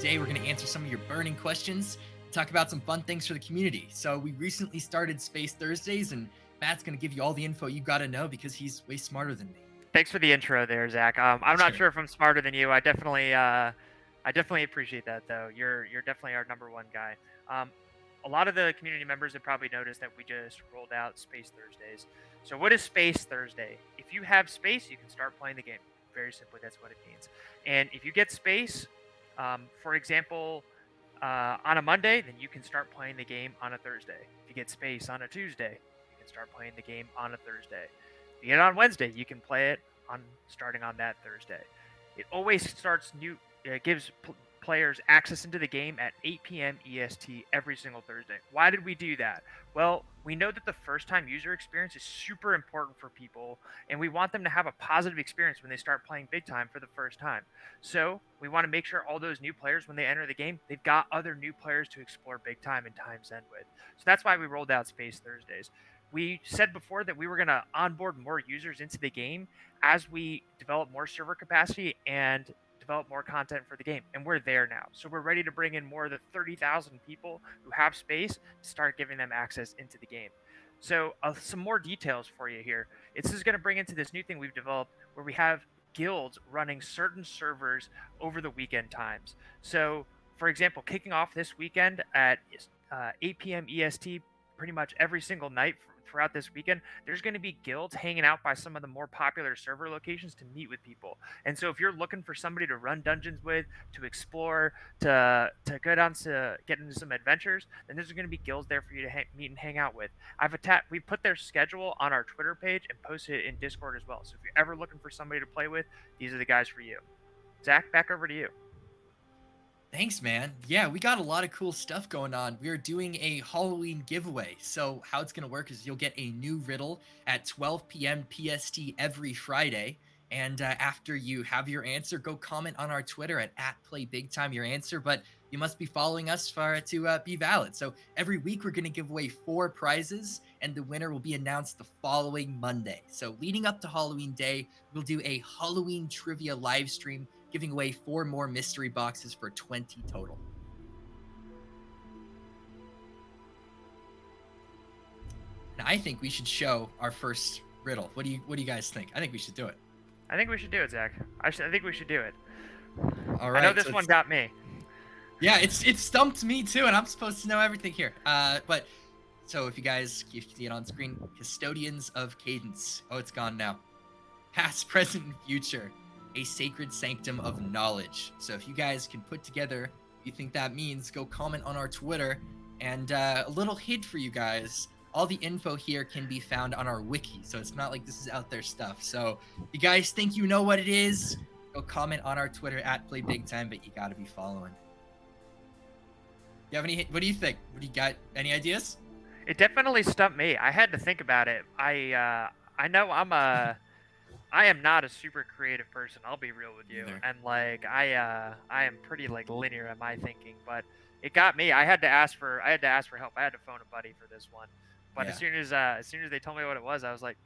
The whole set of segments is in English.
today we're going to answer some of your burning questions, talk about some fun things for the community. So we recently started Space Thursdays, and Matt's going to give you all the info you got to know because he's way smarter than me. Thanks for the intro there, Zach. I'm not sure if I'm smarter than you. I definitely appreciate that, though. You're definitely our number one guy. A lot of the community members have probably noticed that we just rolled out Space Thursdays. So what is Space Thursday? If you have space, you can start playing the game. Very simply, that's what it means. And if you get space, for example, on a Monday, then you can start playing the game on a Thursday. If you get space on a Tuesday, you can start playing the game on a Thursday. If you get it on Wednesday, you can play it on starting on that Thursday. It always starts new. It gives players access into the game at 8 p.m. EST every single Thursday. Why did we do that? Well, we know that the first-time user experience is super important for people, and we want them to have a positive experience when they start playing big time for the first time. So we want to make sure all those new players, when they enter the game, they've got other new players to explore big time and Time's End with. So that's why we rolled out Space Thursdays. We said before that we were going to onboard more users into the game as we develop more server capacity and develop more content for the game, and we're there now. So we're ready to bring in more of the 30,000 people who have space to start giving them access into the game. So some more details for you here. This is going to bring into this new thing we've developed where we have guilds running certain servers over the weekend times. So, for example, kicking off this weekend at 8 p.m. EST, pretty much every single night throughout this weekend, there's going to be guilds hanging out by some of the more popular server locations to meet with people. And so if you're looking for somebody to run dungeons with, to explore, to go down to get into some adventures, then there's going to be guilds there for you to meet and hang out with. We put their schedule on our Twitter page and posted it in Discord as well. So if you're ever looking for somebody to play with, these are the guys for you. Zach, back over to you. Thanks, man. Yeah, we got a lot of cool stuff going on. We are doing a Halloween giveaway. So how it's going to work is you'll get a new riddle at 12 p.m. PST every Friday. And after you have your answer, go comment on our Twitter at @PlayBigTime your answer. But you must be following us to be valid. So every week we're going to give away 4 prizes, and the winner will be announced the following Monday. So leading up to Halloween Day, we'll do a Halloween trivia live stream, giving away 4 more mystery boxes for 20 total. And I think we should show our first riddle. What do you guys think? I think we should do it. I think we should do it, Zach. I think we should do it. All right. I know this one got me. Yeah, it stumped me too, and I'm supposed to know everything here. But so if you see it on screen, custodians of cadence. Oh, it's gone now. Past, present, and future. A sacred sanctum of knowledge. So if you guys can put together what you think that means, go comment on our Twitter. And a little hint for you guys, all the info here can be found on our wiki, so it's not like this is out there stuff. So if you guys think you know what it is, go comment on our Twitter at @PlayBigTime, but you gotta be following. You have what do you think? What do you got? Any ideas? It definitely stumped me. I had to think about it. I know I am not a super creative person. I'll be real with you. Either. And like I am pretty like linear in my thinking, but it got me. I had to ask for help. I had to phone a buddy for this one. But Yeah. as soon as they told me what it was, I was like,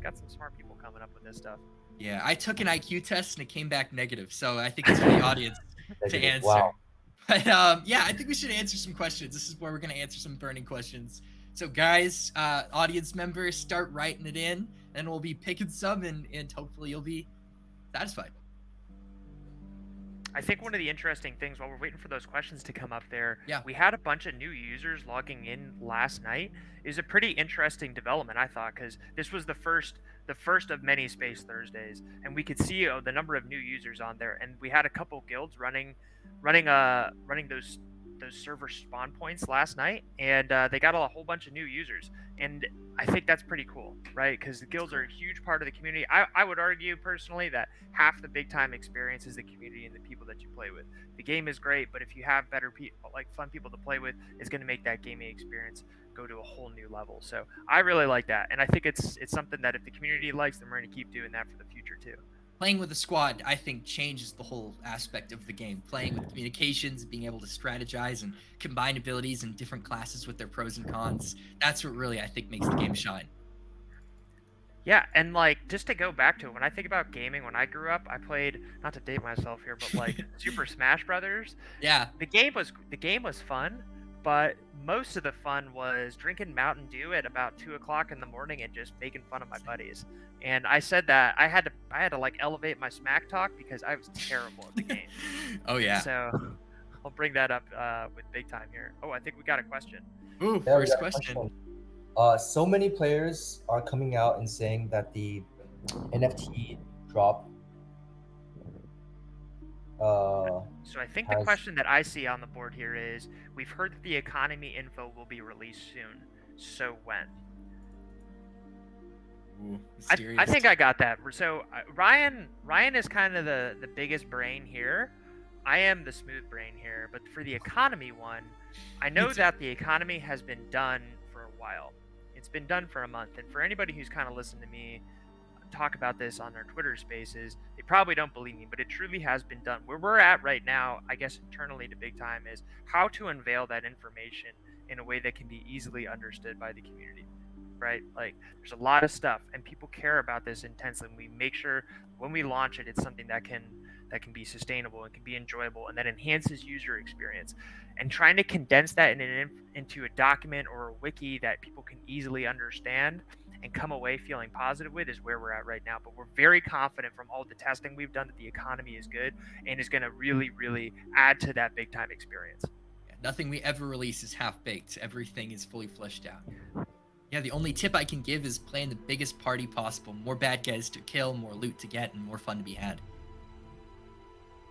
got some smart people coming up with this stuff. Yeah, I took an IQ test and it came back negative, so I think it's for the audience to answer. Wow. But yeah, I think we should answer some questions. This is where we're gonna answer some burning questions. So guys, audience members, start writing it in, and we'll be picking some, and hopefully you'll be satisfied. I think one of the interesting things while we're waiting for those questions to come up there, Yeah. we had a bunch of new users logging in last night. It was a pretty interesting development, I thought, because this was the first of many Space Thursdays, and we could see the number of new users on there, and we had a couple guilds running those server spawn points last night, and they got a whole bunch of new users, and I think that's pretty cool, right? Because the guilds are a huge part of the community. I would argue personally that half the big time experience is the community and the people that you play with. The game is great, but if you have better people, like fun people to play with, it's going to make that gaming experience go to a whole new level. So I really like that, and I think it's something that if the community likes, then we're going to keep doing that for the future too. Playing with a squad, I think, changes the whole aspect of the game. Playing with communications, being able to strategize and combine abilities in different classes with their pros and cons. That's what really, I think, makes the game shine. Yeah, and like just to go back to it, when I think about gaming, when I grew up, I played, not to date myself here, but like Super Smash Brothers. Yeah. The game was fun, but most of the fun was drinking Mountain Dew at about 2 o'clock in the morning and just making fun of my buddies. And I said that I had to like elevate my smack talk because I was terrible at the game. Oh yeah. So I'll bring that up with big time here. Oh, I think we got a question. Ooh, Yeah, we first got a question. question. So many players are coming out and saying that the NFT drop So I think the has. question that I see on the board here is, we've heard that the economy info will be released soon. So when? Ooh, I mysterious. think I got that. So Ryan is kind of the biggest brain here. I am the smooth brain here, but for the economy one, I know that the economy has been done for a while. It's been done for a month, and for anybody who's kind of listened to me talk about this on their Twitter spaces, they probably don't believe me, but it truly has been done. Where we're at right now, I guess internally to big time, is how to unveil that information in a way that can be easily understood by the community. Right? Like there's a lot of stuff and people care about this intensely, and we make sure when we launch it, it's something that can be sustainable and can be enjoyable and that enhances user experience. And trying to condense that into a document or a wiki that people can easily understand and come away feeling positive with is where we're at right now. But we're very confident from all the testing we've done that the economy is good and is going to really, really add to that big time experience. Yeah, nothing we ever release is half baked. Everything is fully fleshed out. Yeah, the only tip I can give is plan the biggest party possible. More bad guys to kill, more loot to get, and more fun to be had.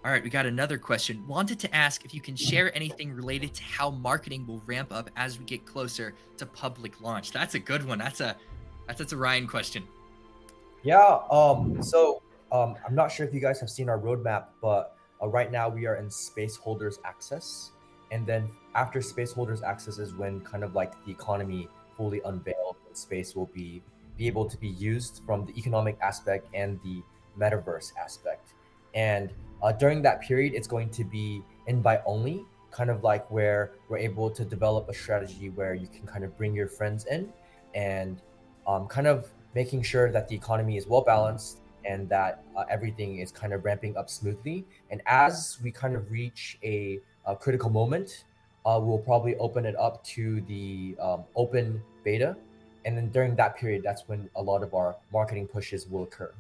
All right, we got another question. Wanted to ask if you can share anything related to how marketing will ramp up as we get closer to public launch. That's a good one. That's a Ryan question. Yeah. I'm not sure if you guys have seen our roadmap, but right now we are in space holders access, and then after space holders access is when kind of like the economy fully unveiled. And space will be able to be used from the economic aspect and the metaverse aspect. And during that period, it's going to be invite only, kind of like where we're able to develop a strategy where you can kind of bring your friends in and kind of making sure that the economy is well balanced and that everything is kind of ramping up smoothly. And as we kind of reach a critical moment, we'll probably open it up to the open beta. And then during that period, that's when a lot of our marketing pushes will occur.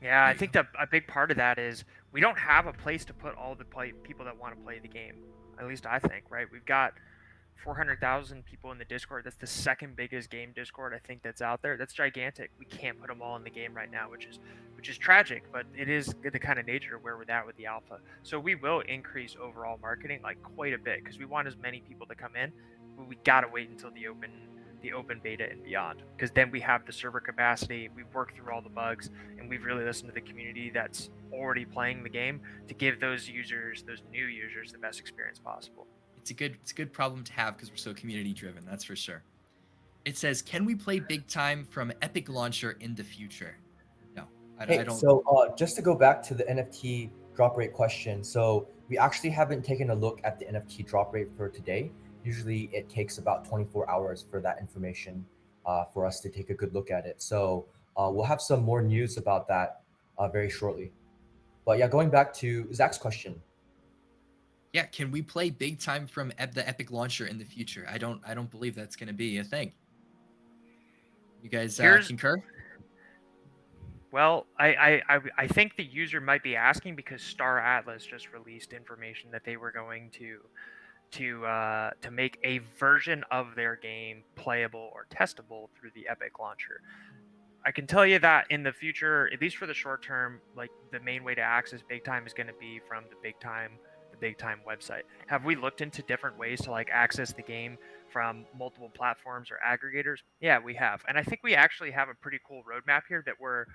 Yeah, I think a big part of that is we don't have a place to put all the people that want to play the game. At least I think, right? We've got 400,000 people in the Discord. That's the second biggest game Discord I think that's out there. That's gigantic. We can't put them all in the game right now, which is tragic, but it is the kind of nature of where we're at with the alpha. So we will increase overall marketing like quite a bit because we want as many people to come in, but we gotta wait until the open beta and beyond, because then we have the server capacity, we've worked through all the bugs, and we've really listened to the community that's already playing the game to give those new users the best experience possible. It's a good problem to have because we're so community driven, that's for sure. It says, can we play big time from Epic Launcher in the future? No, I don't. So just to go back to the NFT drop rate question, so we actually haven't taken a look at the NFT drop rate for today. Usually it takes about 24 hours for that information for us to take a good look at it. So we'll have some more news about that very shortly. But yeah, going back to Zach's question. Yeah, can we play big time from the Epic Launcher in the future? I don't believe that's going to be a thing. You guys concur? Well, I think the user might be asking because Star Atlas just released information that they were going to make a version of their game playable or testable through the Epic launcher. I can tell you that in the future, at least for the short term, like the main way to access Big Time is going to be from the Big Time website. Have we looked into different ways to like access the game from multiple platforms or aggregators? Yeah, we have. And I think we actually have a pretty cool roadmap here that we're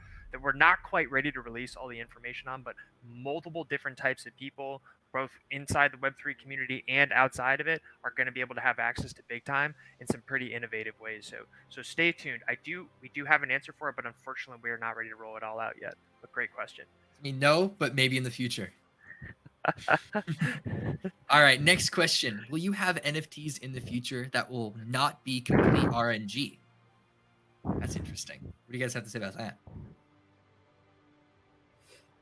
not quite ready to release all the information on, but multiple different types of people, both inside the Web3 community and outside of it, are going to be able to have access to Big Time in some pretty innovative ways. So stay tuned. We do have an answer for it, but unfortunately we are not ready to roll it all out yet. But great question. I mean, no, but maybe in the future. All right, next question. Will you have NFTs in the future that will not be complete RNG? That's interesting. What do you guys have to say about that?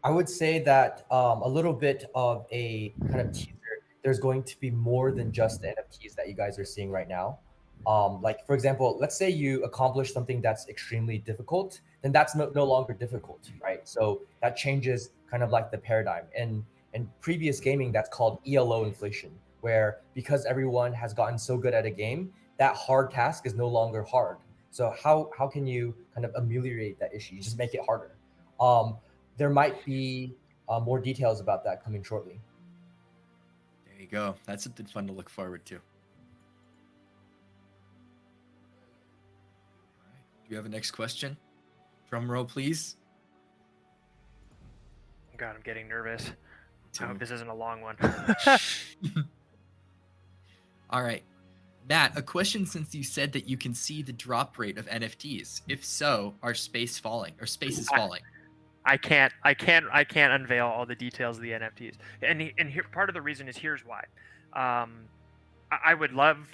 I would say that a little bit of a kind of teaser. There's going to be more than just the NFTs that you guys are seeing right now. Like for example, let's say you accomplish something that's extremely difficult, then that's no longer difficult, right? So that changes kind of like the paradigm. And in previous gaming, that's called ELO inflation, where because everyone has gotten so good at a game, that hard task is no longer hard. So how can you kind of ameliorate that issue? You just make it harder. Um, there might be more details about that coming shortly. There you go. That's something fun to look forward to. All right. Do you have a next question? Drum roll, please. God, I'm getting nervous. I hope this isn't a long one. All right. Matt, a question since you said that you can see the drop rate of NFTs. If so, are space falling or space is falling? I can't unveil all the details of the NFTs. And here, part of the reason is here's why. I would love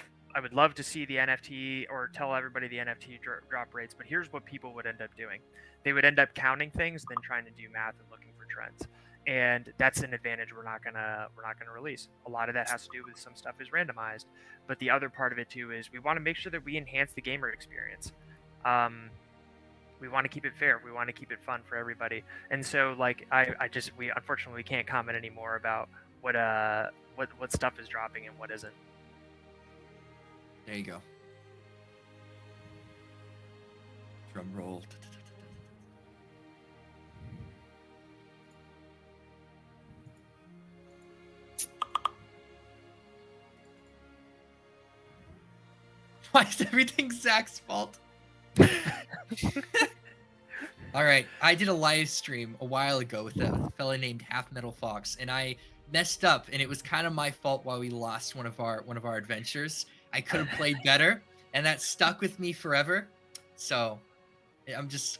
to see the NFT or tell everybody the NFT drop rates, but here's what people would end up doing. They would end up counting things, then trying to do math and looking for trends. And that's an advantage we're not gonna release. A lot of that has to do with some stuff is randomized, but the other part of it too is we want to make sure that we enhance the gamer experience. We want to keep it fair. We want to keep it fun for everybody. And so like we unfortunately can't comment anymore about what stuff is dropping and what isn't. There you go. Drum roll. Why is everything Zach's fault? All right, I did a live stream a while ago with a fella named Half Metal Fox, and I messed up, and it was kind of my fault while we lost one of our adventures. I could have played better, and that stuck with me forever. So that's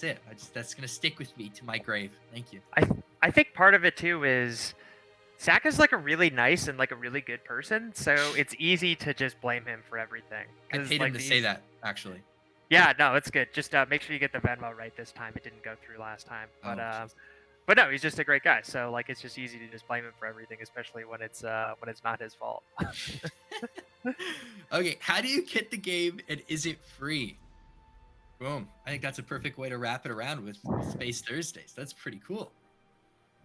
it. That's gonna stick with me to my grave. Thank you. I think part of it too is Zach is like a really nice and like a really good person, so it's easy to just blame him for everything. I paid him to say that, actually. Yeah, no, it's good. Just make sure you get the Venmo right this time. It didn't go through last time, but but no, he's just a great guy. So like, it's just easy to just blame him for everything, especially when it's not his fault. Okay, how do you get the game and is it free? Boom. I think that's a perfect way to wrap it around with Space Thursdays. That's pretty cool.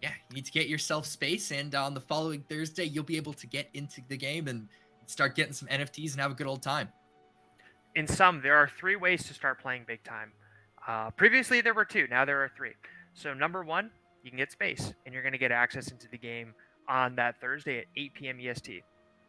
Yeah, you need to get yourself space, and on the following Thursday, you'll be able to get into the game and start getting some NFTs and have a good old time. In sum, there are 3 ways to start playing big time. Previously, there were 2. Now there are 3. So number 1, you can get space, and you're going to get access into the game on that Thursday at 8 p.m. EST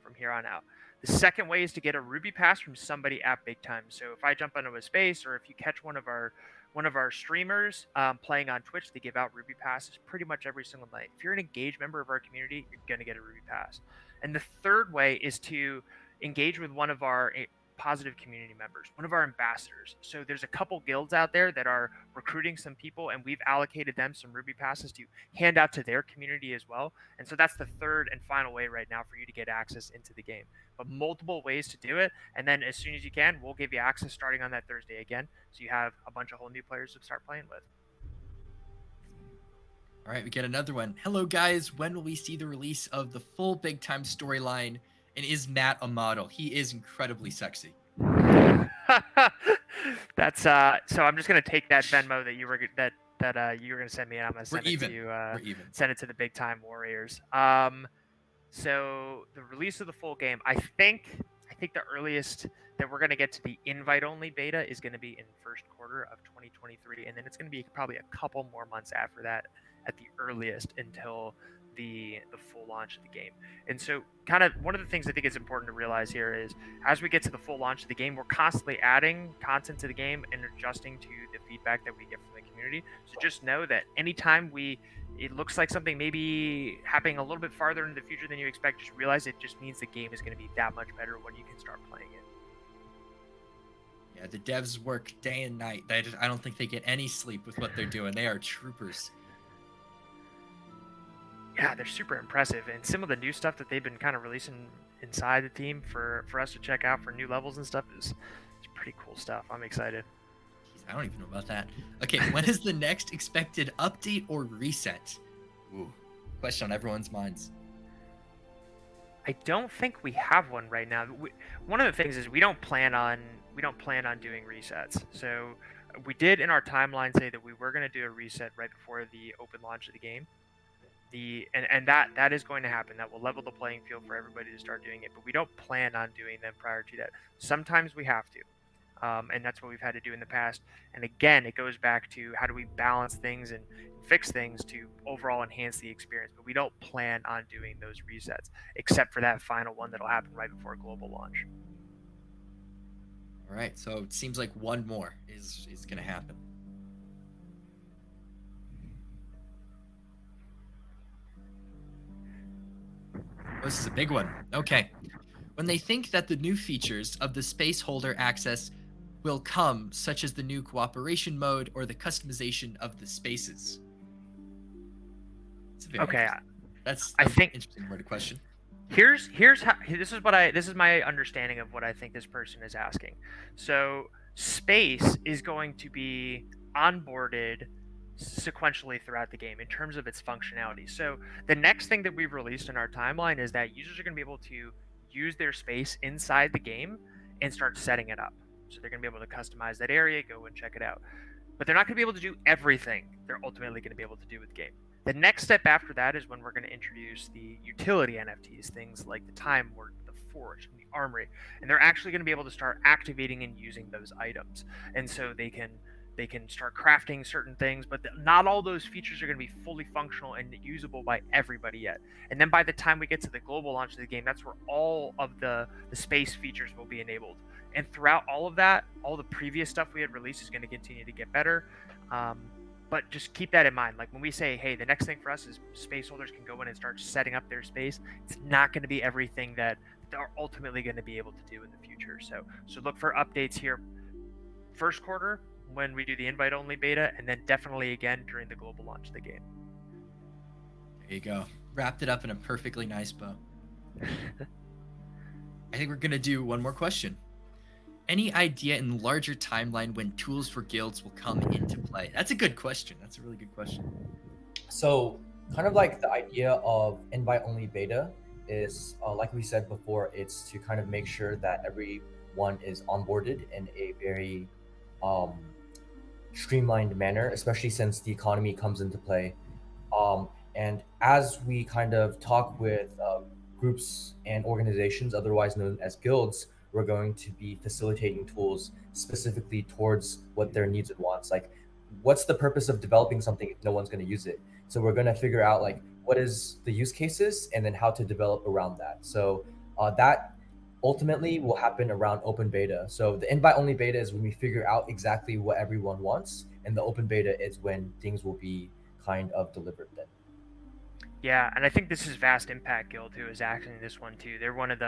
from here on out. The second way is to get a Ruby Pass from somebody at big time. So if I jump into a space, or if you catch one of our streamers playing on Twitch, they give out Ruby Passes pretty much every single night. If you're an engaged member of our community, you're going to get a Ruby Pass. And the third way is to engage with one of our positive community members, one of our ambassadors. So there's a couple guilds out there that are recruiting some people, and we've allocated them some Ruby Passes to hand out to their community as well. And so that's the third and final way right now for you to get access into the game. But multiple ways to do it, and then as soon as you can, we'll give you access starting on that Thursday again, so you have a bunch of whole new players to start playing with. All right, we get another one. Hello guys, when will we see the release of the full big time storyline? And is Matt a model? He is incredibly sexy. That's so I'm just gonna take that Venmo that you were gonna send me, and I'm gonna send it to you. We're even. Send it to the Big Time Warriors. So the release of the full game, I think the earliest that we're gonna get to the invite only beta is gonna be in first quarter of 2023, and then it's gonna be probably a couple more months after that at the earliest until the full launch of the game. And so kind of one of the things I think is important to realize here is as we get to the full launch of the game, we're constantly adding content to the game and adjusting to the feedback that we get from the community. So just know that anytime it looks like something may be happening a little bit farther into the future than you expect, just realize it just means the game is going to be that much better when you can start playing it. Yeah, the devs work day and night. I don't think they get any sleep with what they're doing. They are troopers. Yeah, they're super impressive, and some of the new stuff that they've been kind of releasing inside the team for us to check out for new levels and stuff is pretty cool stuff. I'm excited. Jeez, I don't even know about that. Okay, when is the next expected update or reset? Ooh, question on everyone's minds. I don't think we have one right now. One of the things is we don't plan on doing resets. So we did in our timeline say that we were going to do a reset right before the open launch of the game. And that is going to happen. That will level the playing field for everybody to start doing it. But we don't plan on doing them prior to that. Sometimes we have to, and that's what we've had to do in the past. And again, it goes back to how do we balance things and fix things to overall enhance the experience. But we don't plan on doing those resets, except for that final one that'll happen right before global launch. All right, so it seems like one more is going to happen. Oh, this is a big one. Okay. When they think that the new features of the space holder access will come, such as the new cooperation mode or the customization of the spaces. Okay, that's I think interesting word of question. Here's how this is my understanding of what I think this person is asking. So space is going to be onboarded sequentially throughout the game in terms of its functionality. So the next thing that we've released in our timeline is that users are going to be able to use their space inside the game and start setting it up. So they're going to be able to customize that area, go and check it out. But they're not going to be able to do everything they're ultimately going to be able to do with the game. The next step after that is when we're going to introduce the utility NFTs, things like the Time Word, the Forge, and the Armory, and they're actually going to be able to start activating and using those items. And so they can start crafting certain things, but not all those features are going to be fully functional and usable by everybody yet. And then by the time we get to the global launch of the game, that's where all of the space features will be enabled. And throughout all of that, all the previous stuff we had released is going to continue to get better. But just keep that in mind. Like when we say, hey, the next thing for us is space holders can go in and start setting up their space, it's not going to be everything that they're ultimately going to be able to do in the future. So look for updates here first quarter when we do the invite-only beta, and then definitely again during the global launch of the game. There you go. Wrapped it up in a perfectly nice bow. I think we're going to do one more question. Any idea in the larger timeline when tools for guilds will come into play? That's a good question. That's a really good question. So kind of like the idea of invite-only beta is, like we said before, it's to kind of make sure that everyone is onboarded in a very streamlined manner, especially since the economy comes into play. And as we kind of talk with groups and organizations, otherwise known as guilds, we're going to be facilitating tools specifically towards what their needs and wants. Like, what's the purpose of developing something if no one's going to use it? So we're going to figure out like what is the use cases and then how to develop around that. So that ultimately will happen around open beta. So the invite only beta is when we figure out exactly what everyone wants, and the open beta is when things will be kind of delivered then. Yeah, and I think this is Vast Impact Guild who is acting this one too. They're one of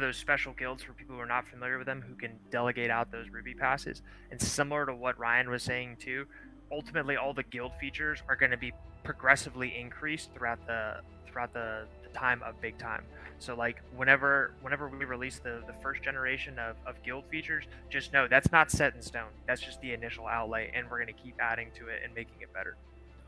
those special guilds for people who are not familiar with them who can delegate out those Ruby passes. And similar to what Ryan was saying too, ultimately all the guild features are going to be progressively increased throughout the time of big time. So like whenever we release the first generation of guild features, just know that's not set in stone. That's just the initial outlay, and we're going to keep adding to it and making it better.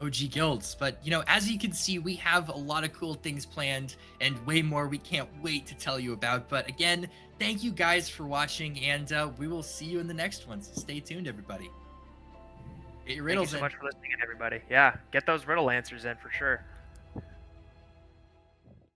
OG guilds. But, as you can see, we have a lot of cool things planned and way more we can't wait to tell you about. But again, thank you guys for watching, and we will see you in the next one. So stay tuned, everybody. Get your riddles in. Thank you so much for listening, everybody. Yeah, get those riddle answers in for sure.